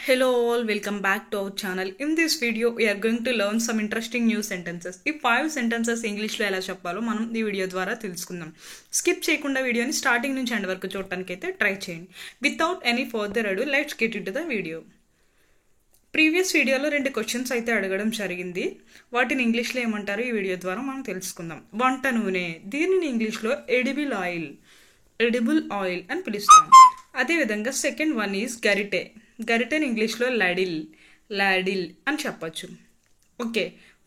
Hello all, welcome back to our channel. In this video, we are going to learn some interesting new sentences. ఈ 5 sentences ఇంగ్లీష్లో ఎలా చెప్పాలో మనం ఈ video ద్వారా తెలుసుకుందాం. స్కిప్ చేయకుండా వీడియోని స్టార్టింగ్ నుంచి ఎండ్ వరకు చూడటానికి అయితే ట్రై చేయండి. వితౌట్ ఎనీ ఫర్దర్ అడు let's get in to the video. Previous వీడియోలో 2 క్వశ్చన్స్ అయితే అడగడం జరిగింది. వాటిని ఇంగ్లీష్లో ఏమంటారు ఈ వీడియో ద్వారా మనం తెలుసుకుందాం. వంట నూనె, దీనిని ఇంగ్లీష్లో ఎడిబుల్ ఆయిల్ అని పిలుస్తాం. అదేవిధంగా సెకండ్ వన్ ఈజ్ గరిటె. గరిటెని ఇంగ్లీష్లో లాడిల్ అని చెప్పచ్చు. ఓకే,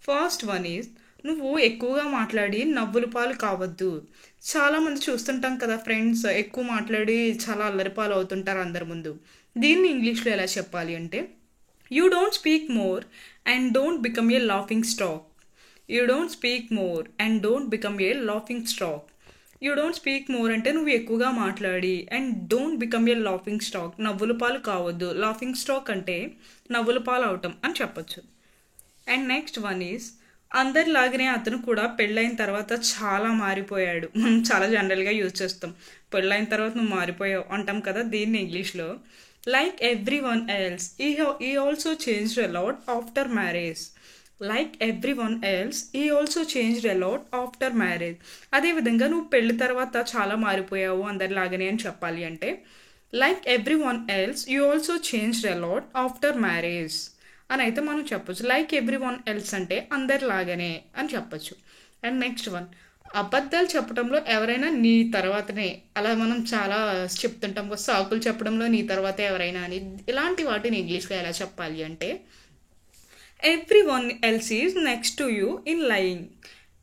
ఫస్ట్ వన్ ఈజ్ నువ్వు ఎక్కువగా మాట్లాడి నవ్వుల పాలు కావద్దు. చాలామంది చూస్తుంటాం కదా ఫ్రెండ్స్, ఎక్కువ మాట్లాడి చాలా అల్లరిపాలు అవుతుంటారు అందరి ముందు. దీన్ని ఇంగ్లీష్లో ఎలా చెప్పాలి అంటే you don't speak more and don't become a laughing stock. You don't speak more and don't become a laughing stock. You don't speak more అంటే నువ్వు ఎక్కువగా మాట్లాడి, and don't become a laughing stock, నవ్వుల పాలు కావద్దు. లాఫింగ్ స్టాక్ అంటే నవ్వుల పాలు అవటం అని చెప్పచ్చు. అండ్ నెక్స్ట్ వన్ ఈజ్ అందరిలాగానే అతను కూడా పెళ్ళైన తర్వాత చాలా మారిపోయాడు. మనం చాలా జనరల్గా యూజ్ చేస్తాం, పెళ్ళైన తర్వాత నువ్వు మారిపోయావు అంటాం కదా. దీన్ని ఇంగ్లీష్లో like every one else he also changed a lot after marriage. Like every one else he also changed a lot after marriage. అదేవిధంగా నువ్వు పెళ్లి తర్వాత చాలా మారిపోయావు అందరిలాగానే అని చెప్పాలి అంటే like every one else you also changed a lot after marriage అని అయితే మనం చెప్పచ్చు. లైక్ ఎవ్రీ వన్ ఎల్స్ అంటే అందరిలాగానే అని చెప్పచ్చు. అండ్ నెక్స్ట్ వన్ అబద్ధాలు చెప్పడంలో ఎవరైనా నీ తర్వాతనే, అలా మనం చాలా చెప్తుంటాం కదా, సాకులు చెప్పడంలో నీ తర్వాత ఎవరైనా అని. ఇలాంటి వాటిని ఇంగ్లీష్లో ఎలా చెప్పాలి అంటే everyone else is next to you in lying.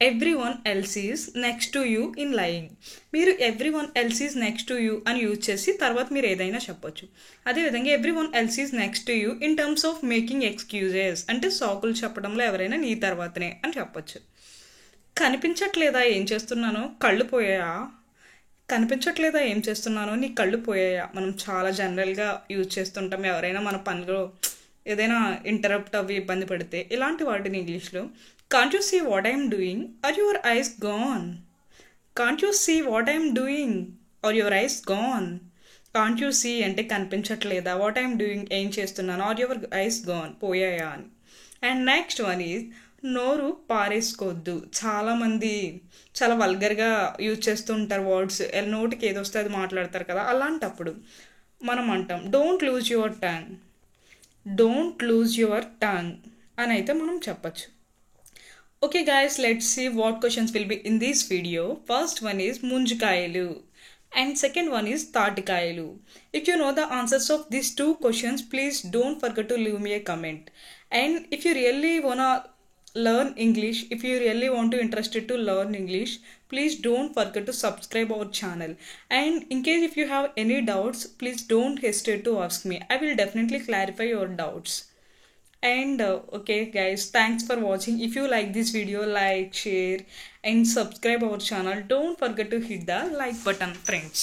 everyone else is next to you in lying. మీరు everyone else is next to you అని యూజ్ చేసి తర్వాత మీరు ఏదైనా చెప్పొచ్చు. అదేవిధంగా everyone else is next to you in terms of making excuses అంటే సాకులు చెప్పడంలో ఎవరైనా నీ తర్వాతనే అని చెప్పొచ్చు. కనిపించట్లేదా ఏం చేస్తున్నానో, కళ్ళు పోయాయా, కనిపించట్లేదా ఏం చేస్తున్నానో, నీ కళ్ళు పోయాయా. మనం చాలా జనరల్గా యూజ్ చేస్తుంటాం ఎవరైనా మన పనిలో ఏదైనా ఇంటరప్ట్ అవి ఇబ్బంది పడితే. ఇలాంటి వాటిని ఇంగ్లీష్లో can't you see what I'm doing are your eyes gone. Can't you see what I'm doing are your eyes gone. Can't you see అంటే కనిపించట్లేదా, వాట్ ఐఎమ్ డూయింగ్ ఏం చేస్తున్నాను, ఆర్ యువర్ ఐస్ గాన్ పోయాయా అని. అండ్ నెక్స్ట్ వన్ ఈజ్ నోరు పారేసుకోవద్దు. చాలామంది చాలా వల్గర్గా యూజ్ చేస్తూ ఉంటారు వర్డ్స్, నోటికి ఏదో వస్తే అది మాట్లాడతారు కదా. అలాంటప్పుడు మనం అంటాం don't lose your tongue. Don't lose your tongue అని అయితే మనం చెప్పచ్చు. Okay guys, let's see what questions will be in this video. First one is ముంజికాయలు అండ్ సెకండ్ వన్ ఈజ్ తాటికాయలు. If you know the answers of these 2 questions, please don't forget to leave me a comment. And if you really wanna learn English, if you really want to interested to learn English, please don't forget to subscribe our channel. And in case if you have any doubts, please don't hesitate to ask me. I will definitely clarify your doubts. And okay guys, thanks for watching. If you like this video, like, share and subscribe our channel. Don't forget to hit the like button friends.